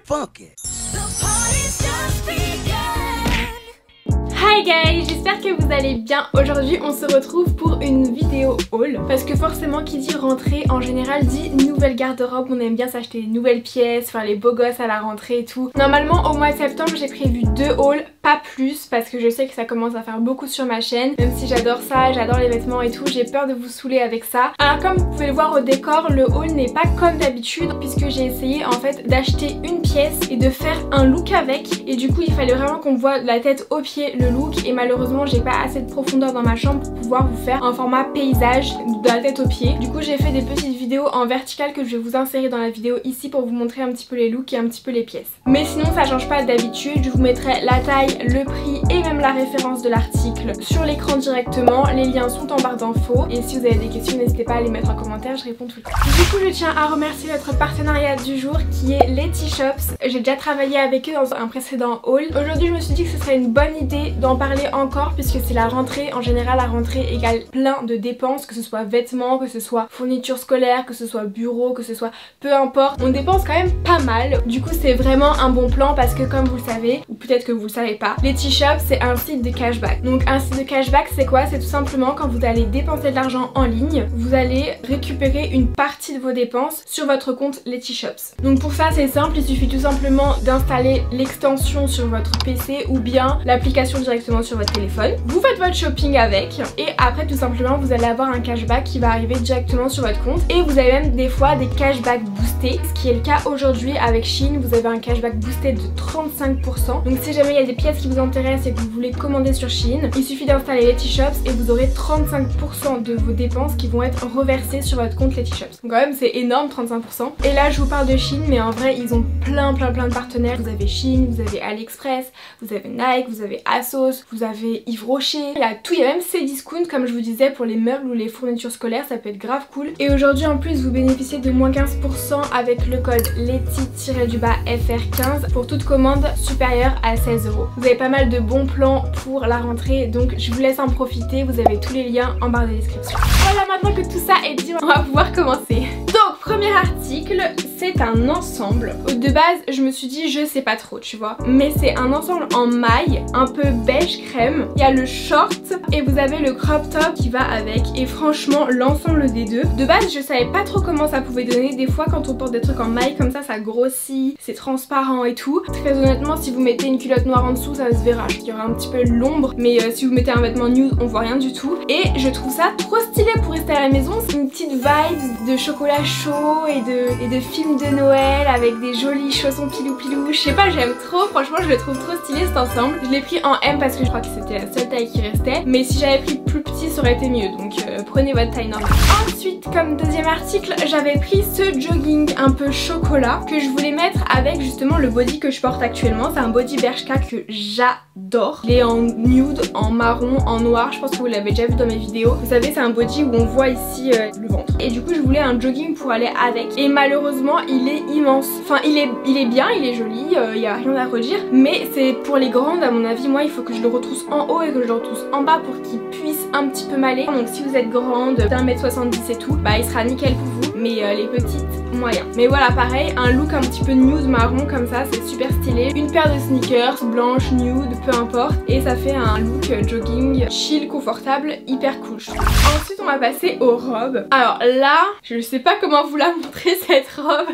funky. Hi guys, j'espère que vous allez bien. Aujourd'hui on se retrouve pour une vidéo haul parce que forcément qui dit rentrée en général dit nouvelle garde-robe. On aime bien s'acheter des nouvelles pièces, faire les beaux gosses à la rentrée et tout. Normalement au mois de septembre j'ai prévu 2 hauls, pas plus, parce que je sais que ça commence à faire beaucoup sur ma chaîne. Même si j'adore ça, j'adore les vêtements et tout, j'ai peur de vous saouler avec ça. Alors comme vous pouvez le voir au décor, le haul n'est pas comme d'habitude puisque j'ai essayé en fait d'acheter une pièce et de faire un look avec. Et du coup il fallait vraiment qu'on voit de la tête aux pieds le look, et malheureusement j'ai pas assez de profondeur dans ma chambre pour pouvoir vous faire un format paysage de la tête aux pieds. Du coup j'ai fait des petites vidéos en vertical que je vais vous insérer dans la vidéo ici pour vous montrer un petit peu les looks et un petit peu les pièces. Mais sinon ça change pas d'habitude, je vous mettrai la taille, le prix et même la référence de l'article sur l'écran directement. Les liens sont en barre d'infos et si vous avez des questions n'hésitez pas à les mettre en commentaire, je réponds tout le temps. Du coup je tiens à remercier notre partenariat du jour qui est Letty Shops. J'ai déjà travaillé avec eux dans un précédent haul. Aujourd'hui je me suis dit que ce serait une bonne idée d'en parler encore puisque c'est la rentrée. En général la rentrée égale plein de dépenses, que ce soit vêtements, que ce soit fournitures scolaires, que ce soit bureau, que ce soit peu importe, on dépense quand même pas mal. Du coup c'est vraiment un bon plan parce que comme vous le savez, ou peut-être que vous le savez pas, Letty Shops c'est un site de cashback. Donc un site de cashback c'est quoi? C'est tout simplement quand vous allez dépenser de l'argent en ligne, vous allez récupérer une partie de vos dépenses sur votre compte Letty Shops. Donc pour ça c'est simple, il suffit tout simplement d'installer l'extension sur votre PC ou bien l'application directement sur votre téléphone. Vous faites votre shopping avec et après tout simplement vous allez avoir un cashback qui va arriver directement sur votre compte, et vous avez même des fois des cashbacks boostés, ce qui est le cas aujourd'hui avec Shein. Vous avez un cashback boosté de 35%. Donc si jamais il y a des pièces qui vous intéressent et que vous voulez commander sur Shein, il suffit d'installer Letty Shops et vous aurez 35% de vos dépenses qui vont être reversées sur votre compte Letty Shops. Donc quand même c'est énorme, 35%. Et là je vous parle de Shein, mais en vrai ils ont plein de partenaires. Vous avez Shein, vous avez AliExpress, vous avez Nike, vous avez ASOS, vous avez Yves Rocher, il y a tout, il y a même Cdiscount comme je vous disais pour les meubles ou les fournitures scolaires, ça peut être grave cool. Et aujourd'hui en plus vous bénéficiez de moins 15% avec le code Letty-FR15 pour toute commande supérieure à 16 €. Vous avez pas mal de bons plans pour la rentrée, donc je vous laisse en profiter, vous avez tous les liens en barre de description. Voilà, maintenant que tout ça est dit, on va pouvoir commencer. Donc premier article, c'est un ensemble. De base je me suis dit je sais pas trop tu vois, mais c'est un ensemble en maille un peu beige crème. Il y a le short et vous avez le crop top qui va avec, et franchement l'ensemble des deux, de base je savais pas trop comment ça pouvait donner. Des fois quand on porte des trucs en maille comme ça grossit, c'est transparent et tout. Très honnêtement si vous mettez une culotte noire en dessous ça se verra, il y aura un petit peu l'ombre, mais si vous mettez un vêtement nude on voit rien du tout. Et je trouve ça trop stylé pour rester à la maison, c'est une petite vibe de chocolat chaud et de film de Noël avec des jolis chaussons pilou, je sais pas, j'aime trop, franchement je le trouve trop stylé cet ensemble. Je l'ai pris en M parce que je crois que c'était la seule taille qui restait, mais si j'avais pris plus petit ça aurait été mieux, donc prenez votre taille normale. Ensuite comme deuxième article j'avais pris ce jogging un peu chocolat que je voulais mettre avec justement le body que je porte actuellement. C'est un body Bershka que j'adore, il est en nude, en marron, en noir, je pense que vous l'avez déjà vu dans mes vidéos. Vous savez c'est un body où on voit ici le ventre, et du coup je voulais un jogging pour aller avec, et malheureusement il est immense. Enfin il est bien, il est joli, il y a rien à redire, mais c'est pour les grandes à mon avis. Moi il faut que je le retrousse en haut et que je le retrousse en bas pour qu'il puisse un petit peu m'aller. Donc si vous êtes grande d'1m70 et tout, bah il sera nickel pour vous, mais les petites moyen. Mais voilà pareil, un look un petit peu nude marron comme ça, c'est super stylé. Une paire de sneakers blanche, nude, peu importe, et ça fait un look jogging chill, confortable, hyper cool je trouve. Ensuite on va passer aux robes. Alors là je sais pas comment vous la montrer cette robe.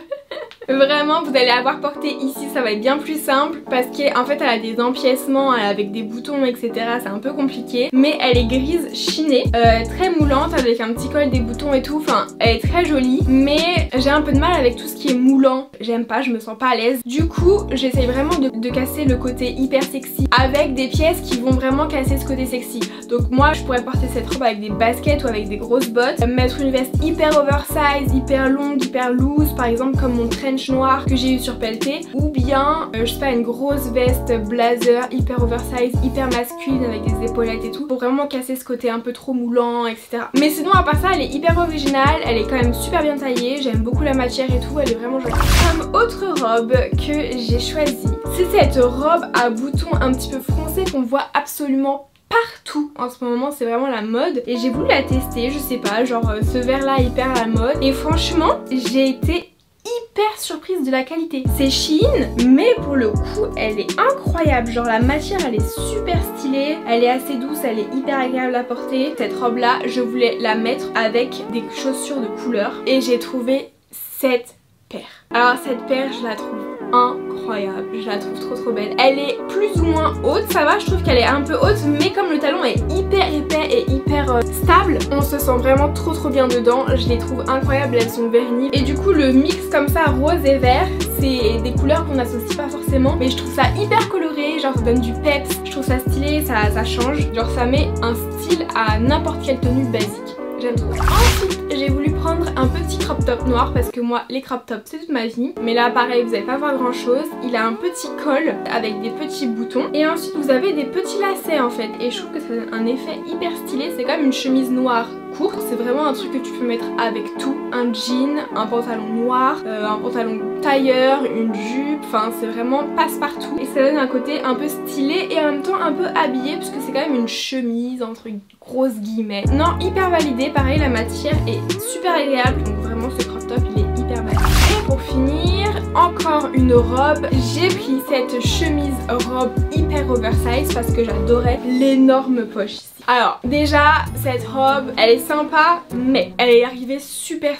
Vraiment vous allez avoir porté ici, ça va être bien plus simple parce qu'en fait elle a des empiècements avec des boutons etc, c'est un peu compliqué, mais elle est grise chinée, très moulante avec un petit col, des boutons et tout, enfin elle est très jolie, mais j'ai un peu de mal avec tout ce qui est moulant, j'aime pas, je me sens pas à l'aise. Du coup j'essaye vraiment de casser le côté hyper sexy avec des pièces qui vont vraiment casser ce côté sexy. Donc moi je pourrais porter cette robe avec des baskets ou avec des grosses bottes, mettre une veste hyper oversize, hyper longue, hyper loose, par exemple comme mon trench noir que j'ai eu sur Pelleté, ou bien je sais pas, une grosse veste blazer hyper oversize, hyper masculine avec des épaulettes et tout, pour vraiment casser ce côté un peu trop moulant etc. Mais sinon à part ça elle est hyper originale, elle est quand même super bien taillée, j'aime beaucoup la matière et tout, elle est vraiment jolie. Comme autre robe que j'ai choisie, c'est cette robe à boutons un petit peu froncés qu'on voit absolument partout en ce moment, c'est vraiment la mode, et j'ai voulu la tester, je sais pas, genre ce vert là hyper à la mode, et franchement j'ai été hyper surprise de la qualité. C'est Shein, mais pour le coup elle est incroyable. Genre la matière elle est super stylée, elle est assez douce, elle est hyper agréable à porter. Cette robe là, je voulais la mettre avec des chaussures de couleur et j'ai trouvé cette paire. Alors cette paire je la trouve incroyable, je la trouve trop belle. Elle est plus ou moins haute, ça va, je trouve qu'elle est un peu haute, mais comme le talon est hyper épais et hyper stable, on se sent vraiment trop bien dedans. Je les trouve incroyables, elles sont vernies. Et du coup le mix comme ça rose et vert, c'est des couleurs qu'on n'associe pas forcément, mais je trouve ça hyper coloré, genre ça donne du peps, je trouve ça stylé, ça change, genre ça met un style à n'importe quelle tenue basique. J'aime trop. Ensuite, j'ai voulu prendre un petit crop top noir parce que moi, les crop tops, c'est toute ma vie. Mais là, pareil, vous n'allez pas voir grand chose. Il a un petit col avec des petits boutons. Et ensuite, vous avez des petits lacets en fait. Et je trouve que ça donne un effet hyper stylé. C'est comme une chemise noire courte. C'est vraiment un truc que tu peux mettre avec tout. Un jean, un pantalon noir, un pantalon tailleur, une jupe. Enfin, c'est vraiment passe-partout. Et ça donne un côté un peu stylé et en même temps un peu habillé puisque c'est quand même une chemise entre grosses guillemets. Non, hyper validé. Pareil, la matière est super agréable. Donc vraiment, ce crop top, il est hyper validé. Et pour finir, encore une robe. J'ai pris cette chemise robe hyper oversize parce que j'adorais l'énorme poche ici. Alors déjà cette robe elle est sympa mais elle est arrivée super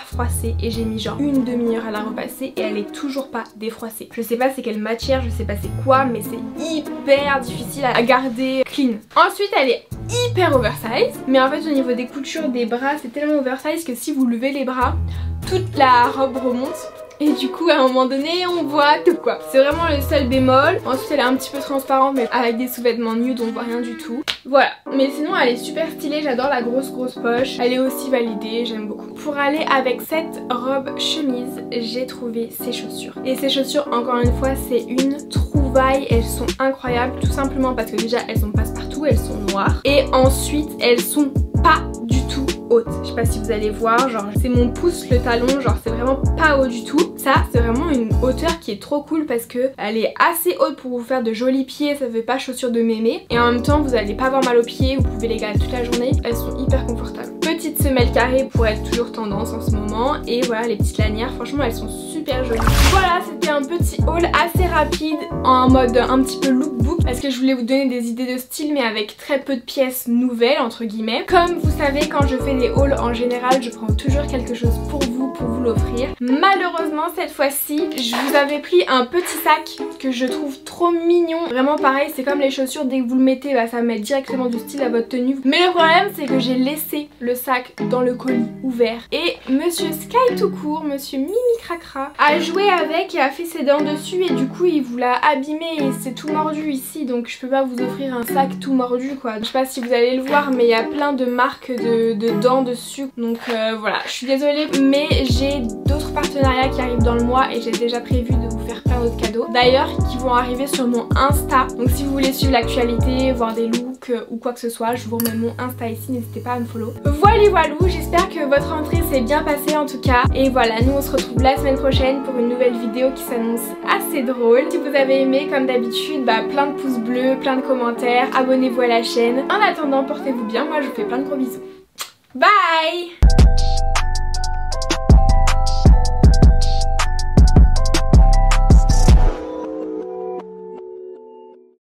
froissée et j'ai mis genre une demi-heure à la repasser et elle est toujours pas défroissée. Je sais pas c'est quelle matière, je sais pas c'est quoi mais c'est hyper difficile à garder clean. Ensuite elle est hyper oversize mais en fait au niveau des coutures des bras c'est tellement oversize que si vous levez les bras toute la robe remonte. Et du coup à un moment donné on voit tout quoi. C'est vraiment le seul bémol. Ensuite elle est un petit peu transparente mais avec des sous-vêtements nude on voit rien du tout. Voilà, mais sinon elle est super stylée, j'adore la grosse poche. Elle est aussi validée, j'aime beaucoup. Pour aller avec cette robe chemise, j'ai trouvé ces chaussures. Et ces chaussures encore une fois c'est une trouvaille, elles sont incroyables. Tout simplement parce que déjà elles sont passe-partout, elles sont noires. Et ensuite elles sont pas du tout haute. Je sais pas si vous allez voir, genre c'est mon pouce le talon, genre c'est vraiment pas haut du tout. Ça c'est vraiment une hauteur qui est trop cool parce que elle est assez haute pour vous faire de jolis pieds, ça fait pas chaussures de mémé. Et en même temps vous allez pas avoir mal aux pieds, vous pouvez les garder toute la journée, elles sont hyper confortables. Petite semelle carrée pour être toujours tendance en ce moment. Et voilà les petites lanières, franchement elles sont super jolies. Voilà c'était un petit haul assez rapide en mode un petit peu lookbook parce que je voulais vous donner des idées de style mais avec très peu de pièces nouvelles entre guillemets. Comme vous savez quand je fais des hauls en général je prends toujours quelque chose pour vous l'offrir. Malheureusement cette fois-ci je vous avais pris un petit sac que je trouve trop mignon. Vraiment pareil c'est comme les chaussures, dès que vous le mettez bah, ça met directement du style à votre tenue. Mais le problème c'est que j'ai laissé le sac dans le colis ouvert et monsieur Sky tout court, monsieur Mimi Cracra a joué avec et a fait ses dents dessus et du coup il vous l'a abîmé et c'est tout mordu ici donc je peux pas vous offrir un sac tout mordu quoi. Je sais pas si vous allez le voir mais il y a plein de marques de dents dessus donc voilà je suis désolée mais j'ai d'autres partenariats qui arrivent dans le mois et j'ai déjà prévu de vous faire plein d'autres cadeaux d'ailleurs qui vont arriver sur mon Insta. Donc si vous voulez suivre l'actualité, voir des looks ou quoi que ce soit, je vous remets mon Insta ici, n'hésitez pas à me follow. Voilou, j'espère que votre rentrée s'est bien passée en tout cas. Et voilà, nous on se retrouve la semaine prochaine pour une nouvelle vidéo qui s'annonce assez drôle. Si vous avez aimé, comme d'habitude, bah, plein de pouces bleus, plein de commentaires, abonnez-vous à la chaîne. En attendant, portez-vous bien, moi je vous fais plein de gros bisous. Bye!